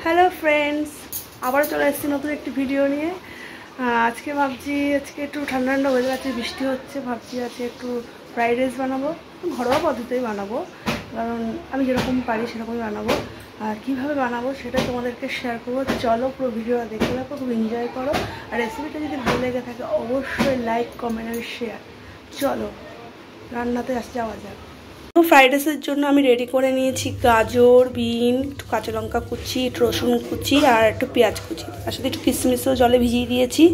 Hello friends, আবার চলে এসেছি নতুন একটি ভিডিও নিয়ে। আজকে ভাবছি একটু ঠান্ডা ঠান্ডা ওয়েদার আছে, বৃষ্টি হচ্ছে, ভাবছি আজকে একটু ফ্রাইড রাইস বানাবো। ঘরোয়া পদ্ধতিতেই বানাবো, কারণ আমি যেরকম পারি সেরকমই বানাবো। আর কীভাবে বানাবো সেটা তোমাদেরকে শেয়ার করবো। চলো পুরো ভিডিওটা দেখতে থাকো, খুব এনজয় করো। আর রেসিপিটা যদি ভালো লেগে থাকে অবশ্যই লাইক, কমেন্ট আর শেয়ার। চলো রান্নাতে যাওয়া যাক। ফ্রাইড রাইসের জন্য আমি রেডি করে নিয়েছি গাজর, বিন, একটু কাঁচা লঙ্কা কুচি, একটু রসুন কুচি আর একটু পেঁয়াজ কুচি, তার সাথে একটু কিশমিশও জলে ভিজিয়ে দিয়েছি।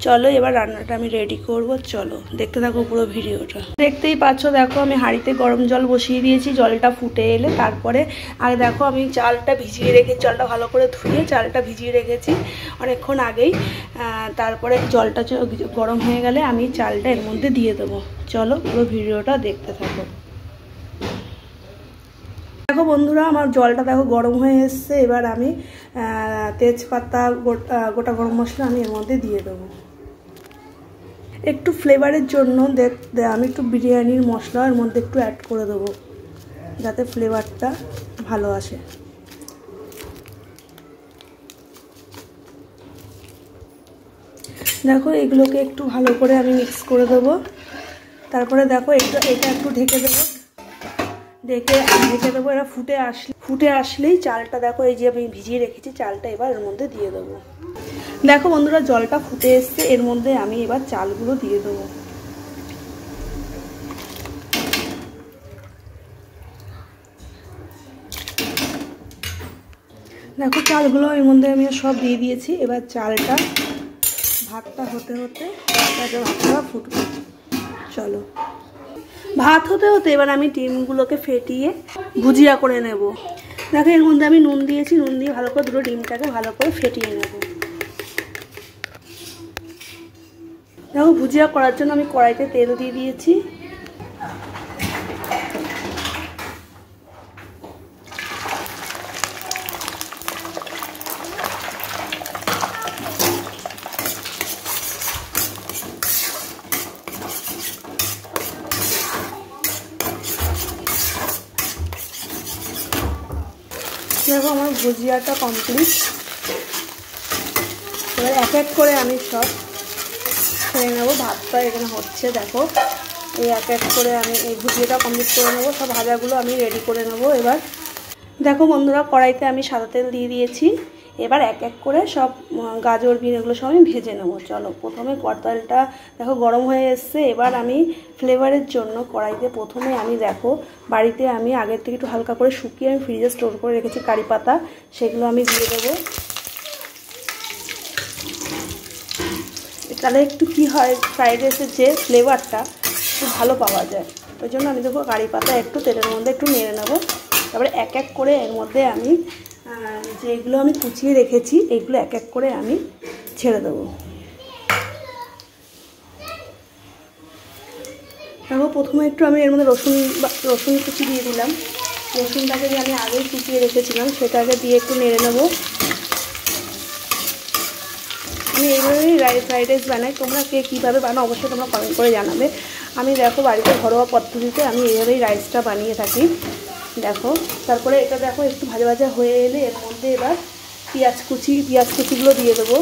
চলো এবার রান্নাটা আমি রেডি করব। চলো দেখতে থাকো পুরো ভিডিওটা। দেখতেই পাচ্ছ, দেখো আমি হাঁড়িতে গরম জল বসিয়ে দিয়েছি। জলটা ফুটে এলে তারপরে আগে দেখো আমি চালটা ভিজিয়ে রেখেছি, জলটা ভালো করে ধুয়ে চালটা ভিজিয়ে রেখেছি অনেকক্ষণ আগেই। তারপরে জলটা গরম হয়ে গেলে আমি চালটা এর মধ্যে দিয়ে দেবো। চলো পুরো ভিডিওটা দেখতে থাকো। দেখো বন্ধুরা, আমার জলটা দেখো গরম হয়ে এসছে। এবার আমি তেজপাতা, গোটা গরম মশলা আমি এর মধ্যে দিয়ে দেবো। একটু ফ্লেভারের জন্য আমি একটু বিরিয়ানির মশলা এর মধ্যে একটু অ্যাড করে দেবো, যাতে ফ্লেভারটা ভালো আসে। দেখো এগুলোকে একটু ভালো করে আমি মিক্স করে দেবো। তারপরে দেখো এটা একটু ঢেকে দেবো, ঢেকে দেবো। এরা ফুটে আসলেই চালটা দেখো, এই যে আমি ভিজিয়ে রেখেছি চালটা এবার এর মধ্যে দিয়ে দেবো। দেখো বন্ধুরা, জলটা ফুটে এসছে, এর মধ্যে আমি এবার চালগুলো দিয়ে দেবো। দেখো চালগুলো এর মধ্যে আমি সব দিয়ে দিয়েছি। এবার চালটা ভাতটা হতে হতে ভাতটা ফুটবে। চলো ভাত হতে হতে এবার আমি ডিমগুলোকে ফেটিয়ে ভুজিয়া করে নেব। দেখো এর মধ্যে আমি নুন দিয়েছি, নুন দিয়ে ভালো করে দুটো ডিমটাকে ভালো করে ফেটিয়ে নেব। দেখো ভুজিয়া করার জন্য আমি কড়াইতে তেল দিয়ে দিয়েছি। দেখো আমার ভুজিয়াটা কমপ্লিট। এবার এক এক করে আমি সব ছেড়ে নেবো। ভাতটা এখানে হচ্ছে, দেখো এই এক এক করে আমি এই ভুজিয়াটা কমপ্লিট করে নেবো। সব ভাজাগুলো আমি রেডি করে নেবো। এবার দেখো বন্ধুরা, কড়াইতে আমি সাদা তেল দিয়ে দিয়েছি। এবার এক এক করে সব গাজর, বিন এগুলো সব আমি ভেজে নেবো। চলো প্রথমে তেলটা দেখো গরম হয়ে এসছে। এবার আমি ফ্লেভারের জন্য কড়াইতে প্রথমে আমি দেখো বাড়িতে আমি আগের থেকে একটু হালকা করে শুকিয়ে আমি ফ্রিজে স্টোর করে রেখেছি কারি পাতা, সেগুলো আমি দিয়ে দেবো। তাহলে একটু কি হয়, ফ্রাইড রাইসের যে ফ্লেভারটা একটু ভালো পাওয়া যায়। ওই জন্য আমি দেখো কারি পাতা একটু তেলের মধ্যে একটু নেড়ে নেবো। তারপরে এক এক করে এর মধ্যে আমি যেগুলো আমি কুচিয়ে রেখেছি এগুলো এক এক করে আমি ছেড়ে দেবো। দেখো প্রথমে একটু আমি এর মধ্যে রসুন কুচি দিয়ে দিলাম। রসুনটাকে যে আমি আগেই কুচিয়ে রেখেছিলাম সেটাকে দিয়ে একটু নেড়ে নেবো। আমি এইভাবেই ফ্রাইড রাইস বানাই। তোমরা কে কীভাবে বানাও অবশ্যই তোমরা কমেন্ট করে জানাবে। আমি দেখো বাড়িতে ঘরোয়া পদ্ধতিতে আমি এইভাবেই রাইসটা বানিয়ে থাকি। দেখো তারপরে এটা দেখো একটু ভাজা ভাজা হয়ে এলে এর মধ্যে এবার পেঁয়াজ কুচিগুলো দিয়ে দেবো।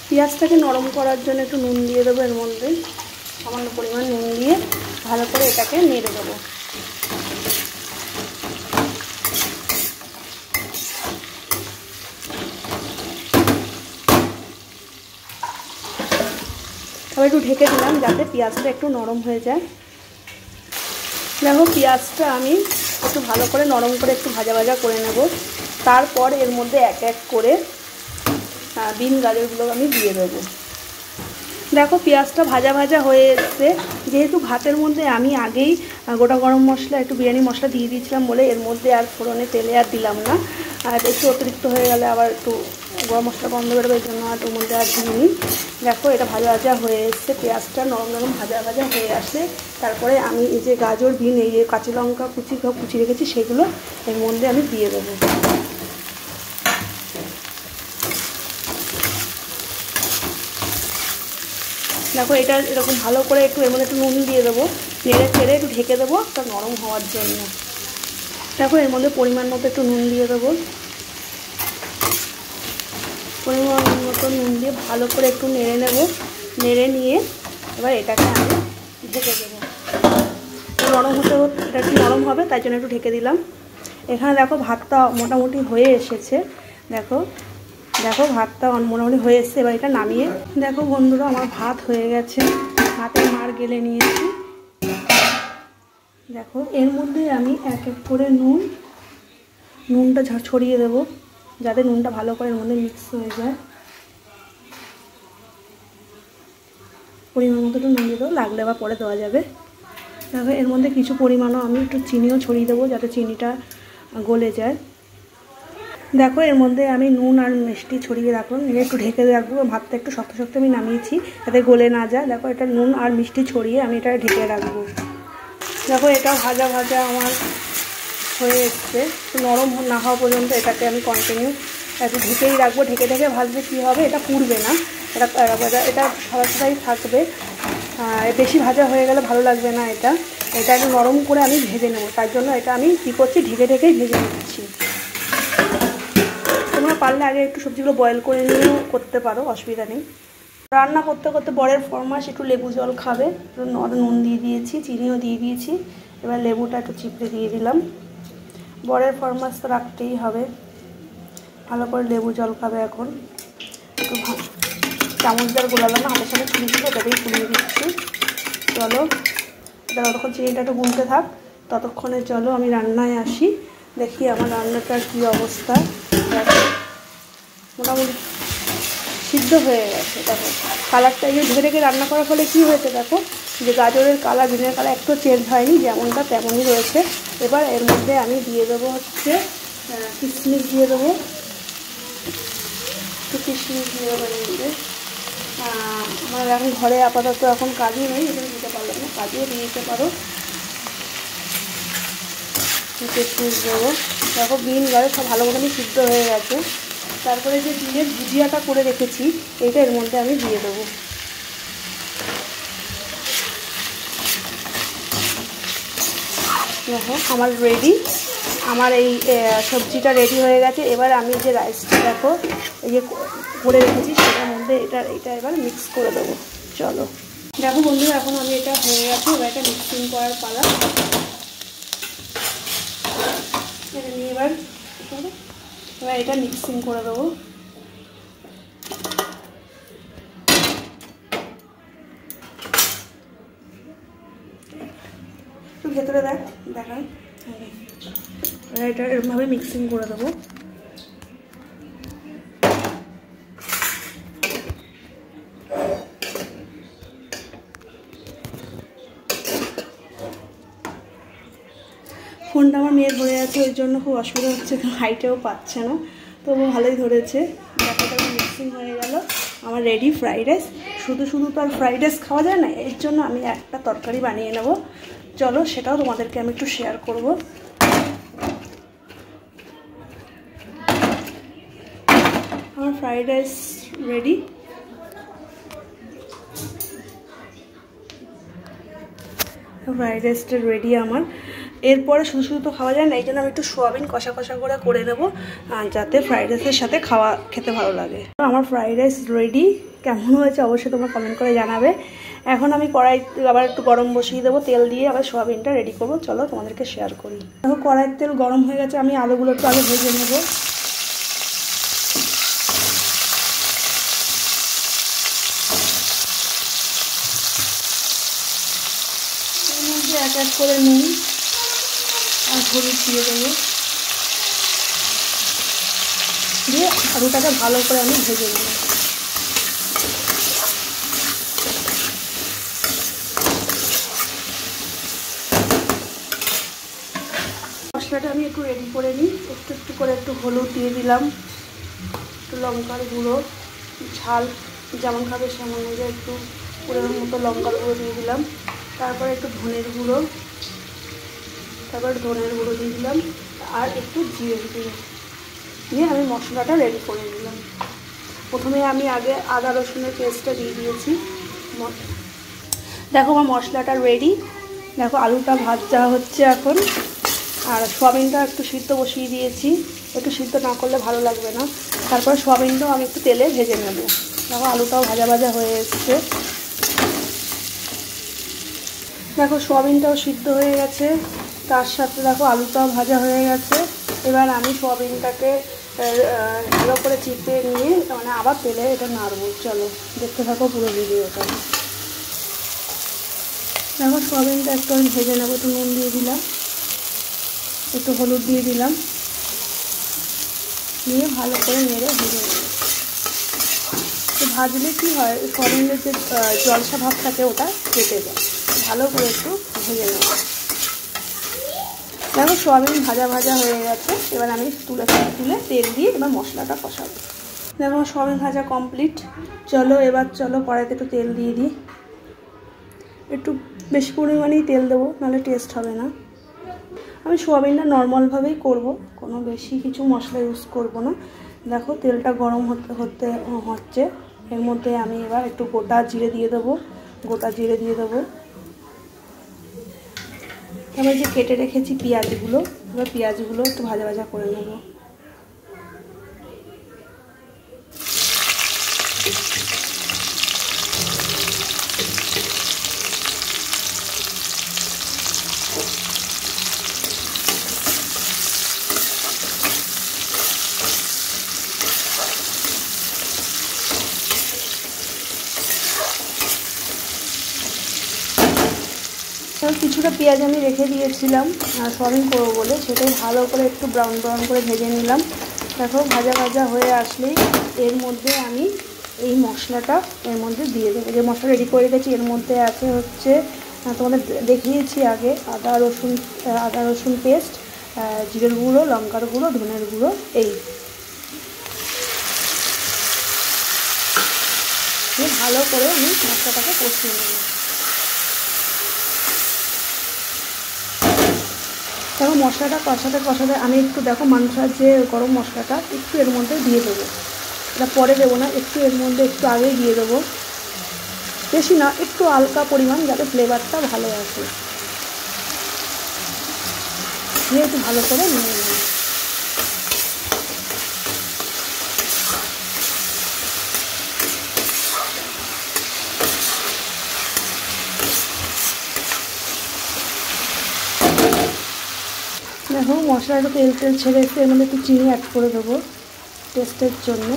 পেঁয়াজটাকে নরম করার জন্য একটু নুন দিয়ে দেবো এর মধ্যে, সামান্য পরিমাণ নুন দিয়ে ভালো করে এটাকে নেড়ে দেবো। তারপর একটু ঢেকে দিলাম যাতে পেঁয়াজটা একটু নরম হয়ে যায়। দেখো পেঁয়াজটা আমি একটু ভালো করে নরম করে একটু ভাজা ভাজা করে নেব। তারপর এর মধ্যে এক এক করে বিন গাজরগুলো আমি দিয়ে দেবো। দেখো পেঁয়াজটা ভাজা ভাজা হয়ে এসছে। যেহেতু ভাতের মধ্যে আমি আগেই গোটা গরম মশলা একটু বিরিয়ানি মশলা দিয়ে দিয়েছিলাম বলে এর মধ্যে আর ফোড়নে তেলে আর দিলাম না। আর একটু অতিরিক্ত হয়ে গেলে আবার একটু গরম মশলা গন্ধ বেরোবে, এই জন্য আর ওর মধ্যে আর দিইনি। দেখো এটা ভাজা ভাজা হয়ে এসছে, পেঁয়াজটা নরম নরম ভাজা ভাজা হয়ে আসে। তারপরে আমি এই যে গাজর, বিন, এই যে কাঁচা লঙ্কা কুচি রেখেছি সেগুলো এর মধ্যে আমি দিয়ে দেবো। দেখো এটা এরকম ভালো করে একটু এর মধ্যে একটু নুন দিয়ে দেবো, নেড়ে চেড়ে একটু ঢেকে দেবো একটা নরম হওয়ার জন্য। দেখো এর মধ্যে পরিমাণ মতো একটু নুন দিয়ে দেবো, পরিমাণ মতো নুন দিয়ে ভালো করে একটু নেড়ে নেব। নেড়ে নিয়ে এবার এটাকে আমি ঢেকে দেবো। নরম হতে এটা একটু নরম হবে, তাই জন্য একটু ঢেকে দিলাম। এখানে দেখো ভাতটা মোটামুটি হয়ে এসেছে। দেখো দেখো ভাতটা মোটামুটি হয়ে এসছে, এবার এটা নামিয়ে দেখো বন্ধুরা আমার ভাত হয়ে গেছে, ভাতে মার গেলে নিয়েছি। দেখো এর মধ্যে আমি এক এক করে নুনটা ছড়িয়ে দেবো, যাতে নুনটা ভালো করে এর মধ্যে মিক্স হয়ে যায়। পরিমাণ মতো একটু নুন দিয়ে দেবো, লাগলে আবার পরে দেওয়া যাবে। দেখো এর মধ্যে কিছু পরিমাণও আমি একটু চিনিও ছড়িয়ে দেবো, যাতে চিনিটা গলে যায়। দেখো এর মধ্যে আমি নুন আর মিষ্টি ছড়িয়ে রাখলাম, নিয়ে একটু ঢেকে রাখবো। ভাতটা একটু শক্ত শক্ত আমি নামিয়েছি যাতে গলে না যায়। দেখো এটা নুন আর মিষ্টি ছড়িয়ে আমি এটা ঢেকে রাখবো। দেখো এটা ভাজা ভাজা আমার হয়ে এসছে, একটু নরম না হওয়া পর্যন্ত এটাকে আমি কন্টিনিউ একটু ঢেকেই রাখবো। ঢেকে ঢেকে ভাজলে কী হবে, এটা পুড়বে না, এটা সাদাই থাকবে। বেশি ভাজা হয়ে গেলে ভালো লাগবে না। এটা একটু নরম করে আমি ভেজে নেবো, তার জন্য এটা আমি কী করছি, ঢেকে ঢেকেই ভেজে নিচ্ছি। তোমরা পারলে আগে একটু সবজিগুলো বয়েল করে নিয়েও করতে পারো, অসুবিধা নেই। রান্না করতে করতে বরের ফরমাস একটু লেবু জল খাবে, নুন দিয়ে দিয়েছি, চিনিও দিয়ে দিয়েছি। এবার লেবুটা একটু চিপড়ে দিয়ে দিলাম। বরের ফরমাস তো রাখতেই হবে, ভালো করে লেবু জল খাবে। এখন একটু চামচ দিয়ে গোলালাম না, হাতের সাথে ছুরি ছিল ওটাতেই ফুলিয়ে দিচ্ছি। চলো ততক্ষণ চিনিটা একটু গুলতে থাক, ততক্ষণে চলো আমি রান্নায় আসি, দেখি আমার রান্নাটার কী অবস্থা। মোটামুটি সিদ্ধ হয়ে গেছে। দেখো কালারটা এই ঢেকে ঢেকে রান্না করার ফলে কী হয়েছে, দেখো যে গাজরের কালার, বিনের কালার একটু চেঞ্জ হয়নি, যেমনটা তেমনই রয়েছে। এবার এর মধ্যে আমি দিয়ে দেবো হচ্ছে কিশমিশ দিয়ে দেবো, একটু কিশমিশ দিয়ে দেবো। আমার এখন ঘরে আপাতত এখন কাজই নেই, এগুলো দিতে পারলাম না, কাজে দিয়ে দিতে পারো। কিশমিশ দেবো। দেখো বিন গাজর সব ভালো মতনই সিদ্ধ হয়ে গেছে। তারপরে যে বিনের ভুজিয়াটা করে রেখেছি এইটা এর মধ্যে আমি দিয়ে দেবো। দেখো আমার রেডি, আমার এই সবজিটা রেডি হয়ে গেছে। এবার আমি যে রাইসটা দেখো এই যে করে রেখেছি সেটার মধ্যে এটা এবার মিক্স করে দেবো। চলো দেখো বন্ধুরা এখন আমি এটা হয়ে গেছে, এবার এটা মিক্সিং করার পালা। এটা নিয়ে এবার এটা মিক্সিং করে দেবো। একটু ভেতরে দেখান, এটা এরকমভাবে মিক্সিং করে দেবো। ফোনটা আমার মেয়ের ধরে আছে, ওই জন্য খুব অসুবিধা হচ্ছে, হাইটেও পাচ্ছে না, তবু ভালোই ধরেছে। ব্যাপারটা মিক্সিং হয়ে গেল, আমার রেডি ফ্রাইড রাইস। শুধু তো আর ফ্রাইড রাইস খাওয়া যায় না, এর জন্য আমি একটা তরকারি বানিয়ে নেব। চলো সেটাও তোমাদেরকে আমি একটু শেয়ার করব। আমার ফ্রাইড রাইস রেডি। ফ্রাইড রাইসটা রেডি আমার। এরপরে শুধু তো খাওয়া যায় না, এই জন্য আমি একটু সোয়াবিন কষা কষা করে নেবো, যাতে ফ্রাইড রাইসের সাথে খেতে ভালো লাগে। আমার ফ্রাইড রাইস রেডি, কেমন হয়েছে অবশ্যই তোমরা কমেন্ট করে জানাবে। এখন আমি কড়াই আবার একটু গরম বসিয়ে দেবো, তেল দিয়ে আবার সোয়াবিনটা রেডি করবো। চলো তোমাদেরকে শেয়ার করি। দেখো কড়াইয়ের তেল গরম হয়ে গেছে, আমি আলুগুলো একটু আগে ভেজে নেবো। এর মধ্যে এক এক করে নুন আর হলুদ দিয়ে দেবো, দিয়ে আলুটাকে ভালো করে আমি ভেজে নেব। মশলাটা আমি একটু রেডি করে নিই। একটু করে একটু হলুদ দিয়ে দিলাম, একটু লঙ্কার গুঁড়ো, ঝাল যেমন খাবে সেমন অনুযায়ী একটু পুরোর মতো লঙ্কার গুঁড়ো দিয়ে দিলাম। তারপরে একটু ধনের গুঁড়ো, দিয়ে দিলাম আর একটু জিরে দিয়ে আমি মশলাটা রেডি করে দিলাম। প্রথমে আমি আগে আদা রসুনের পেস্টটা দিয়ে দিয়েছি। দেখো আমার মশলাটা রেডি। দেখো আলুটা ভাজা হচ্ছে এখন, আর সোয়াবিনটা একটু সিদ্ধ বসিয়ে দিয়েছি, একটু সিদ্ধ না করলে ভালো লাগবে না। তারপরে সোয়াবিনটাও আমি একটু তেলে ভেজে নেব। দেখো আলুটাও ভাজা হয়ে এসছে। দেখো সোয়াবিনটাও সিদ্ধ হয়ে গেছে, তার সাথে দেখো আলুটাও ভাজা হয়ে গেছে। এবার আমি সোয়াবিনটাকে ভালো করে চিপে নিয়ে মানে আবার তেলে এটা নাড়বো। চলো দেখতে থাকো পুরো ভিডিওটা। দেখো সোয়াবিনটা একটু আমি ভেজে নেবো। একটু নুন দিয়ে দিলাম, একটু হলুদ দিয়ে দিলাম, দিয়ে ভালো করে নেড়ে ভেজে নেব। তো ভাজলে কী হয়, সোয়াবিনের যে জলসা ভাব থাকে ওটা কেটে যায়। ভালো করে একটু ভেজে নেব। দেখো সোয়াবিন ভাজা হয়ে গেছে। এবার আমি তুলে তেল দিয়ে এবার মশলাটা কষাবো। দেখো সোয়াবিন ভাজা কমপ্লিট। এবার চলো কড়াইতে একটু তেল দিয়ে দিই। একটু বেশি পরিমাণেই তেল দেবো, নাহলে টেস্ট হবে না। আমি সোয়াবিনটা নর্মালভাবেই করব, কোনো বেশি কিছু মশলা ইউজ করব না। দেখো তেলটা গরম হচ্ছে। এর মধ্যে আমি এবার একটু গোটা জিরে দিয়ে দেবো। এবার যে কেটে রেখেছি পেঁয়াজগুলো, এবার পেঁয়াজগুলো একটু ভাজা করে নেব। কিছুটা পেঁয়াজ আমি রেখে দিয়েছিলাম সোয়াবিন করবো বলে, সেটাই ভালো করে একটু ব্রাউন করে ভেজে নিলাম। দেখো ভাজা হয়ে আসলেই এর মধ্যে আমি এই মশলাটা এর মধ্যে দিয়ে দেবো। যে মশলা রেডি করে রেখেছি এর মধ্যে আছে হচ্ছে, তোমাদের দেখিয়েছি আগে, আদা রসুন পেস্ট, জিরের গুঁড়ো, লঙ্কার গুঁড়ো, ধনের গুঁড়ো, এই ভালো করে আমি মশলাটাকে কষিয়ে নেব। দেখো মশলাটা কষাতে আমি একটু দেখো মাংসের যে গরম মশলাটা একটু এর মধ্যে দিয়ে দেবো। এটা পরে দেবো না, একটু এর মধ্যে একটু আগেই দিয়ে দেবো। বেশি না, একটু হালকা পরিমাণ, যাতে ফ্লেভারটা ভালো আসে। দিয়ে একটু ভালো করে নিয়ে নেব। দেখো মশলাটা তেল ছেড়ে একটু এর মধ্যে একটু চিনি অ্যাড করে দেবো টেস্টের জন্য,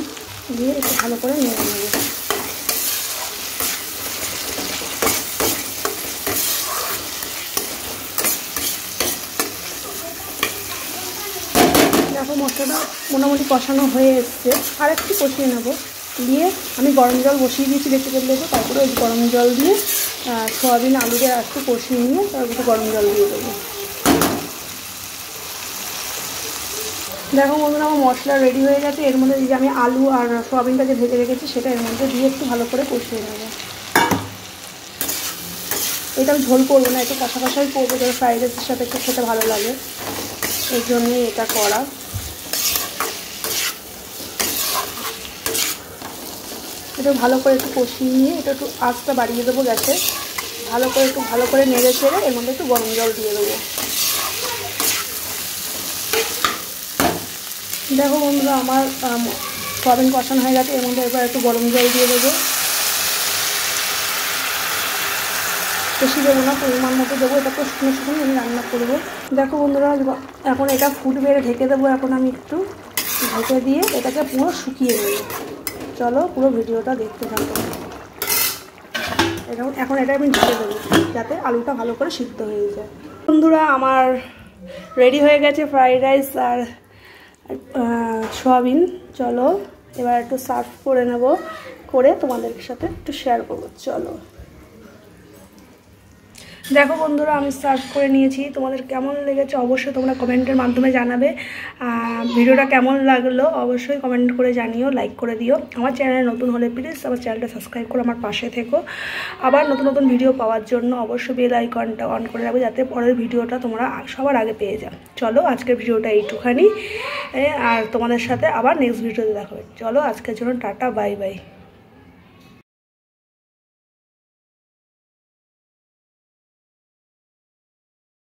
দিয়ে একটু ভালো করে নেড়ে নেব। দেখো মশলাটা মোটামুটি কষানো হয়ে এসছে, আর একটু কষিয়ে নেব। দিয়ে আমি গরম জল বসিয়ে দিয়েছি, দেখতে পেলে দেবো। তারপরে ওই গরম জল দিয়ে সোয়াবিন আলুতে একটু কষিয়ে নিয়ে তারপর একটু গরম জল দিয়ে দেবো। দেখো বন্ধুরা আমার মশলা রেডি হয়ে গেছে। এর মধ্যে যে আমি আলু আর সোয়াবিনটা যে ভেজে রেখেছি সেটা এর মধ্যে দিয়ে একটু ভালো করে কষিয়ে নেব। এটা আমি ঝোল করবো না, একটু কষাই করবো, যাতে ফ্রাইড রাইসের সাথে একটু খেতে ভালো লাগে, এর জন্যই এটা করা। এটা ভালো করে একটু কষিয়ে নিয়ে এটা একটু আঁচটা বাড়িয়ে দেবো গ্যাসে। ভালো করে নেড়ে চেড়ে এর মধ্যে একটু গরম জল দিয়ে দেবো। দেখো বন্ধুরা আমার সোয়াবিন কষানো হয়ে গেছে। এর মধ্যে এবার একটু গরম জল দিয়ে দেবো। বেশি দেবো না, পরিমাণ মতো দেবো। এটা তো শুকনো আমি রান্না করবো। দেখো বন্ধুরা এখন এটা ফুটবে, ঢেকে দেবো। এখন আমি একটু ঢেকে দিয়ে এটাকে পুরো শুকিয়ে নেব। চলো পুরো ভিডিওটা দেখতে থাকো। এখন এটা আমি ঢেকে দেবো যাতে আলুটা ভালো করে সিদ্ধ হয়ে যায়। বন্ধুরা আমার রেডি হয়ে গেছে ফ্রাইড রাইস আর সোয়াবিন। চলো এবার একটু সার্ভ করে নেব, করে তোমাদের সাথে একটু শেয়ার করবো। চলো দেখো বন্ধুরা, আমি সার্ভ করে নিয়েছি। তোমাদের কেমন লেগেছে অবশ্যই তোমরা কমেন্টের মাধ্যমে জানাবে। ভিডিওটা কেমন লাগলো অবশ্যই কমেন্ট করে জানিও, লাইক করে দিও। আমার চ্যানেলে নতুন হলে প্লিজ আমার চ্যানেলটা সাবস্ক্রাইব করে আমার পাশে থেকো। আবার নতুন নতুন ভিডিও পাওয়ার জন্য অবশ্যই বেল আইকনটা অন করে রাখবে, যাতে পরের ভিডিওটা তোমরা সবার আগে পেয়ে যাও। চলো আজকের ভিডিওটা এইটুখানি, আর তোমাদের সাথে আবার নেক্সট ভিডিওতে দেখা হবে। চলো আজকের জন্য টাটা, বাই বাই।